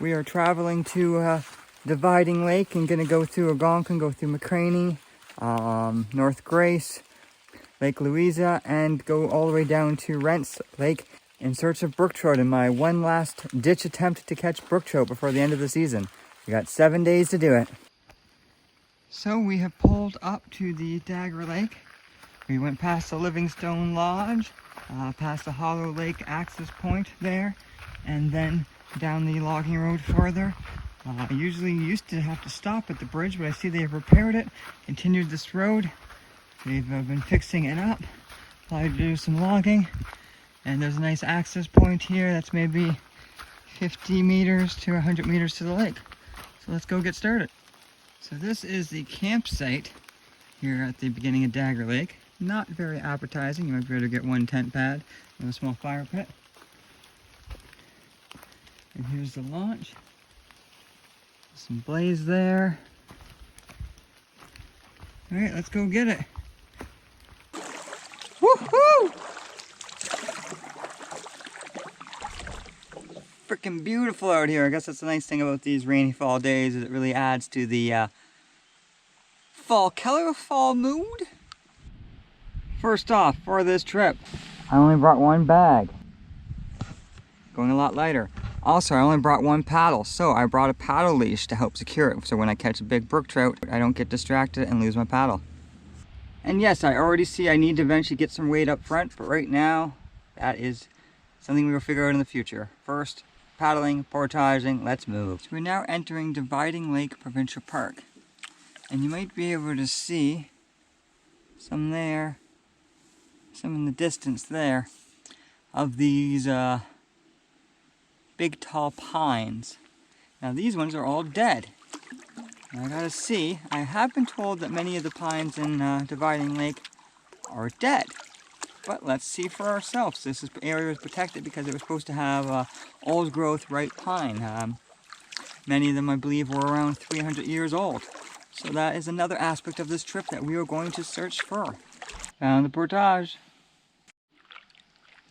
We are traveling to Dividing Lake and gonna go through Algonquin, go through McCraney, North Grace, Lake Louisa, and go all the way down to Rents Lake in search of brook trout in my one last ditch attempt to catch brook trout before the end of the season. We got 7 days to do it. So we have pulled up to the Dagger Lake. We went past the Livingstone Lodge, past the Hollow Lake access point there, and then down the logging road further. I usually used to have to stop at the bridge, but I see they have repaired it, continued this road. They've been fixing it up, probably to do some logging, and there's a nice access point here that's maybe 50 meters to 100 meters to the lake. So let's go get started. So this is the campsite here at the beginning of Dagger Lake. Not very appetizing. You might be able to get one tent pad and a small fire pit. And here's the launch. Some blaze there. All right, let's go get it. Woohoo! Freaking beautiful out here. I guess that's the nice thing about these rainy fall days, is it really adds to the fall mood. First off, for this trip, I only brought one bag. Going a lot lighter. Also, I only brought one paddle, so I brought a paddle leash to help secure it, so when I catch a big brook trout, I don't get distracted and lose my paddle. And yes, I already see I need to eventually get some weight up front, but right now, that is something we will figure out in the future. First, paddling, portaging, let's move. So we're now entering Dividing Lake Provincial Park. And you might be able to see some there, some in the distance there, of these big tall pines. Now these ones are all dead. Now I gotta see, I have been told that many of the pines in Dividing Lake are dead. But let's see for ourselves. This area was protected because it was supposed to have old growth ripe pine. Many of them I believe were around 300 years old. So that is another aspect of this trip that we are going to search for. Found the portage.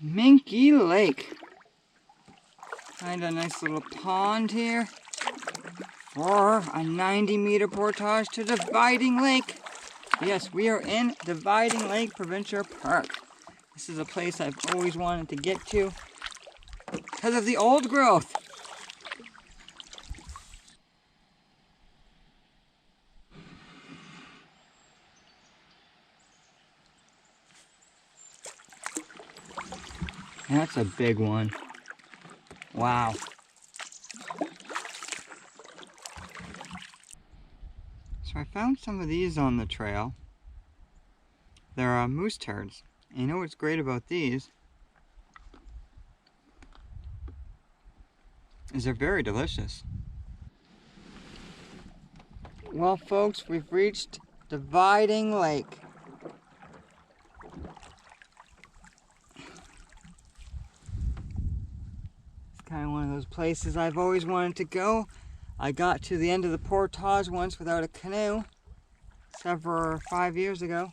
Minky Lake. Find a nice little pond here for a 90-meter portage to Dividing Lake. Yes, we are in Dividing Lake Provincial Park. This is a place I've always wanted to get to because of the old growth. That's a big one. Wow. So I found some of these on the trail. They're moose turds. And you know what's great about these is they're very delicious. Well, folks, we've reached Dividing Lake. Kind of one of those places I've always wanted to go. I got to the end of the portage once without a canoe 5 years ago.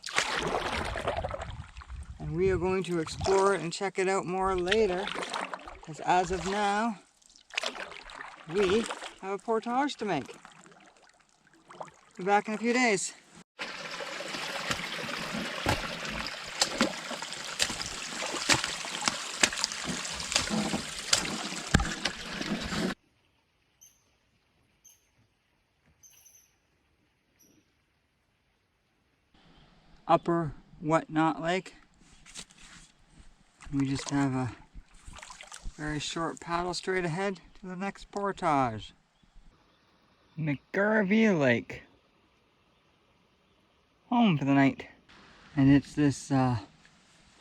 And we are going to explore it and check it out more later. Because as of now, we have a portage to make. Be back in a few days. Upper Whatnot Lake. We just have a very short paddle straight ahead to the next portage. McGarvey Lake. Home for the night. And it's this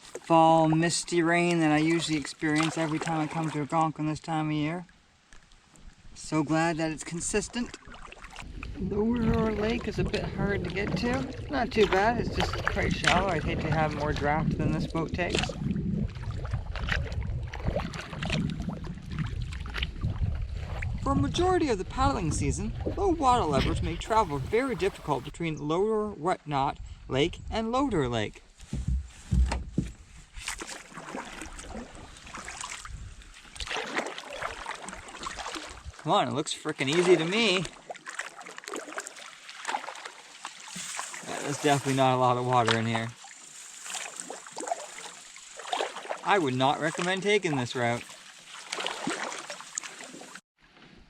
fall misty rain that I usually experience every time I come to Algonquin this time of year. So glad that it's consistent. Lower Lake is a bit hard to get to. Not too bad, it's just quite shallow. I'd hate to have more draft than this boat takes. For a majority of the paddling season, low water levels make travel very difficult between Lower Whatnot Lake and Loader Lake. Come on, it looks freaking easy to me. There's definitely not a lot of water in here. I would not recommend taking this route.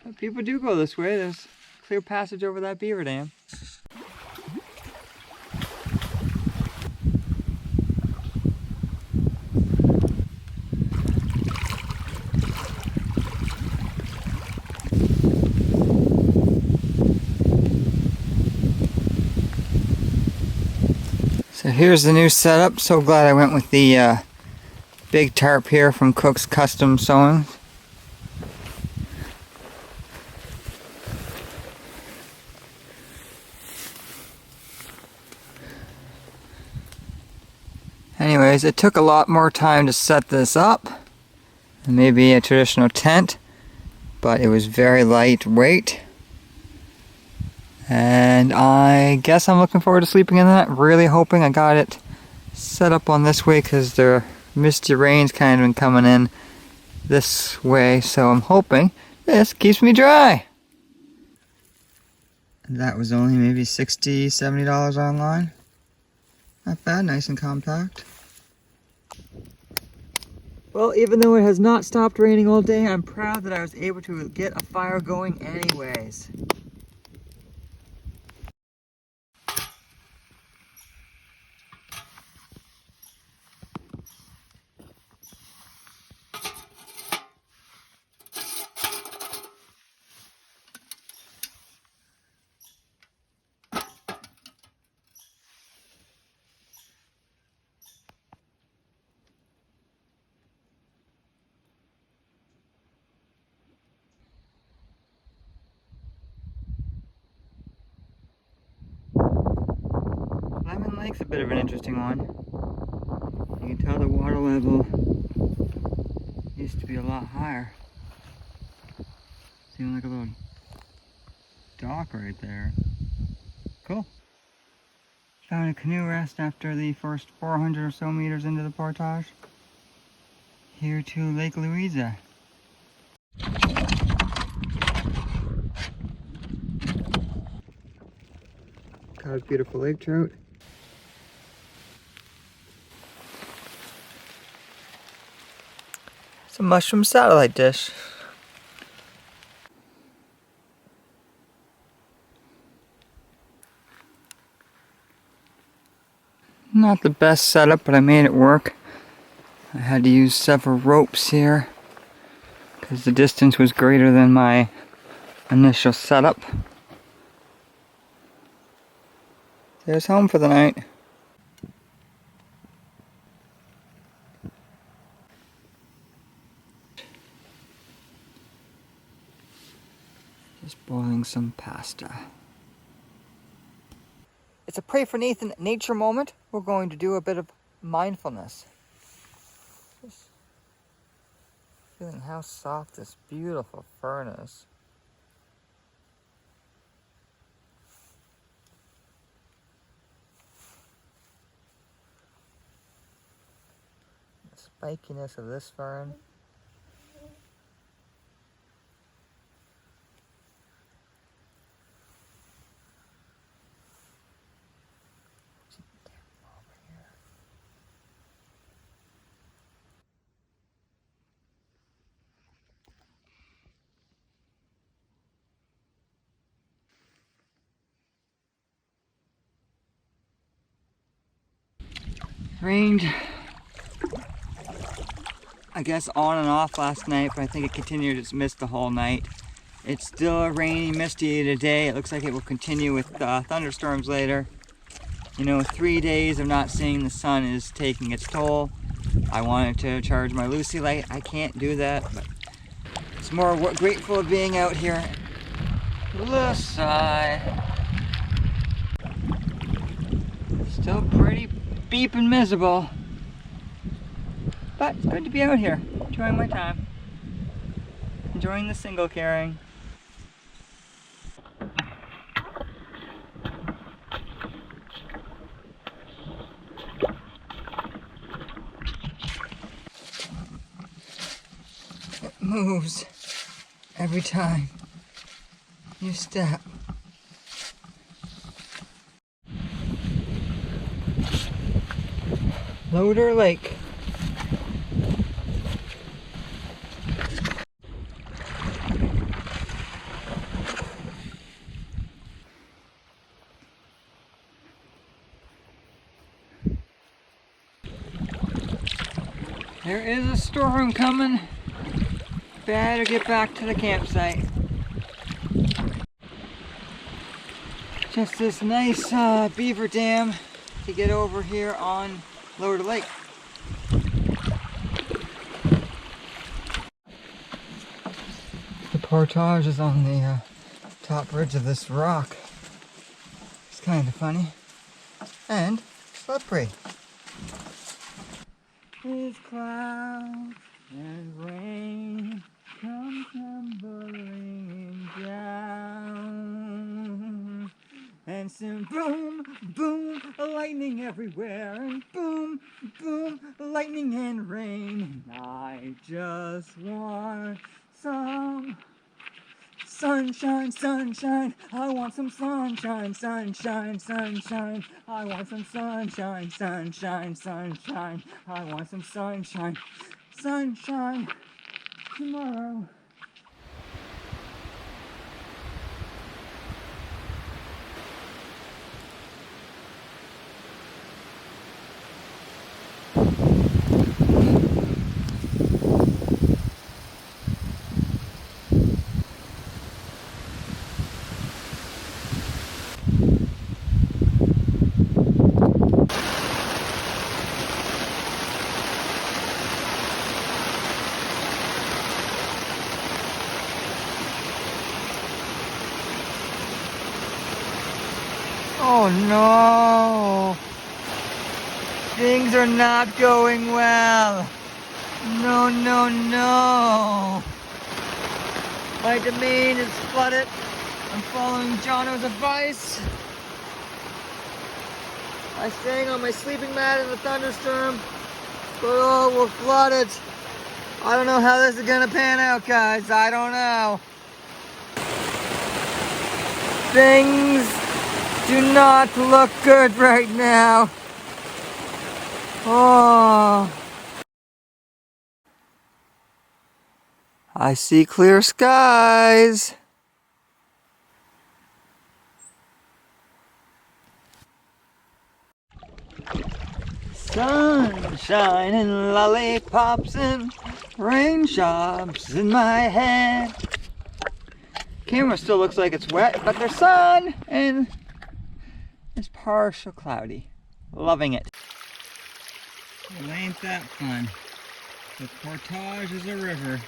But people do go this way. There's clear passage over that beaver dam. So here's the new setup. So glad I went with the big tarp here from Cook's Custom Sewing. Anyways, it took a lot more time to set this up than maybe a traditional tent, but it was very lightweight. And I guess I'm looking forward to sleeping in that. Really hoping I got it set up on this way because the misty rain's kind of been coming in this way. So I'm hoping this keeps me dry. And that was only maybe $60, $70 online. Not bad, nice and compact. Well, even though it has not stopped raining all day, I'm proud that I was able to get a fire going anyways. Lemon Lake's a bit of an interesting one. You can tell the water level used to be a lot higher. Seems like a little dock right there. Cool. Found a canoe rest after the first 400 or so meters into the portage. Here to Lake Louisa. Got a beautiful lake trout. It's a mushroom satellite dish. Not the best setup, but I made it work. I had to use several ropes here because the distance was greater than my initial setup. There's home for the night. Just boiling some pasta. It's a Pray for Nathan nature moment. We're going to do a bit of mindfulness. Just feeling how soft this beautiful fern is. The spikiness of this fern. Rained, I guess, on and off last night, but I think it continued its mist the whole night. It's still a rainy, misty today. It looks like it will continue with thunderstorms later. You know, 3 days of not seeing the sun is taking its toll. I wanted to charge my Lucy light. I can't do that, but it's more grateful of being out here. Louisa. Still pretty beeping miserable, but it's good to be out here, enjoying my time, enjoying the single carrying. It moves every time. You step. Loader Lake. There is a storm coming. Better get back to the campsite. Just this nice beaver dam to get over here on Lower Lake. The portage is on the top ridge of this rock. It's kind of funny and slippery. These clouds and rain come tumbling down, and soon boom, boom, lightning everywhere, and boom, boom, lightning and rain. And I just want some sunshine, sunshine. I want some sunshine, sunshine, sunshine. I want some sunshine, sunshine, sunshine. I want some sunshine, sunshine tomorrow. Oh no! Things are not going well. No, no, no. My domain is flooded. I'm following Jono's advice. I'm staying on my sleeping mat in the thunderstorm. But oh, we're flooded. I don't know how this is gonna pan out, guys. I don't know. Things do not look good right now. Oh. I see clear skies. Sunshine and lollipops and rain shops in my head. Camera still looks like it's wet, but there's sun and it's partial cloudy. Loving it. Well, ain't that fun? The portage is a river.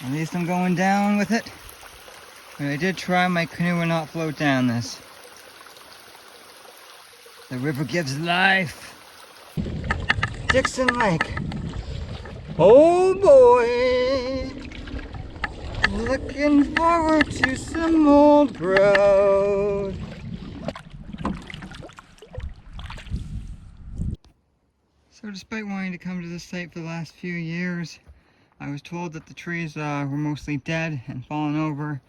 At least I'm going down with it. But I did try, my canoe will not float down this. The river gives life. Dixon Lake. Oh boy. Looking forward to some old growth. So despite wanting to come to this site for the last few years, I was told that the trees were mostly dead and fallen over,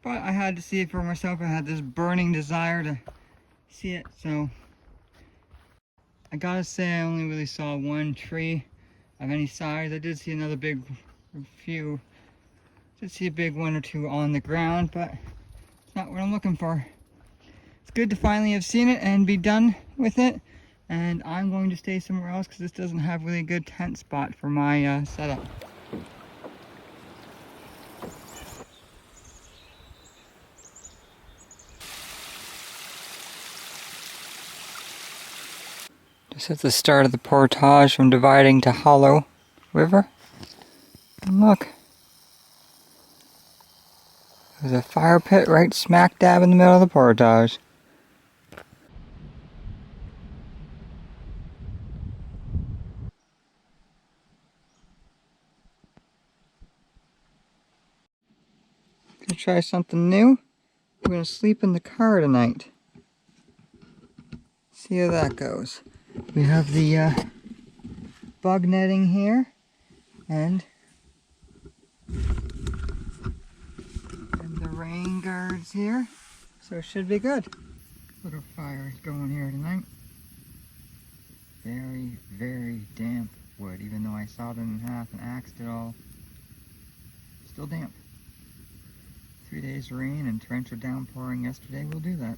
but I had to see it for myself. I had this burning desire to see it, so I gotta say I only really saw one tree of any size. I did see another big few, did see a big one or two on the ground, but it's not what I'm looking for. It's good to finally have seen it and be done with it, and I'm going to stay somewhere else because this doesn't have really a good tent spot for my setup. Just at the start of the portage from dividing to Hollow River. And look, there's a fire pit right smack dab in the middle of the portage. Gonna try something new. We're gonna sleep in the car tonight. See how that goes. We have the bug netting here, and the rain rain guards here, so it should be good. Little fire going here tonight. Very, very damp wood, even though I sawed it in half and axed it all. Still damp. 3 days rain and torrential downpouring yesterday will do that.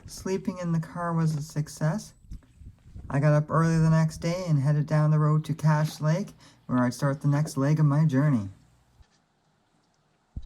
Sleeping in the car was a success. I got up early the next day and headed down the road to Cache Lake, where I'd start the next leg of my journey.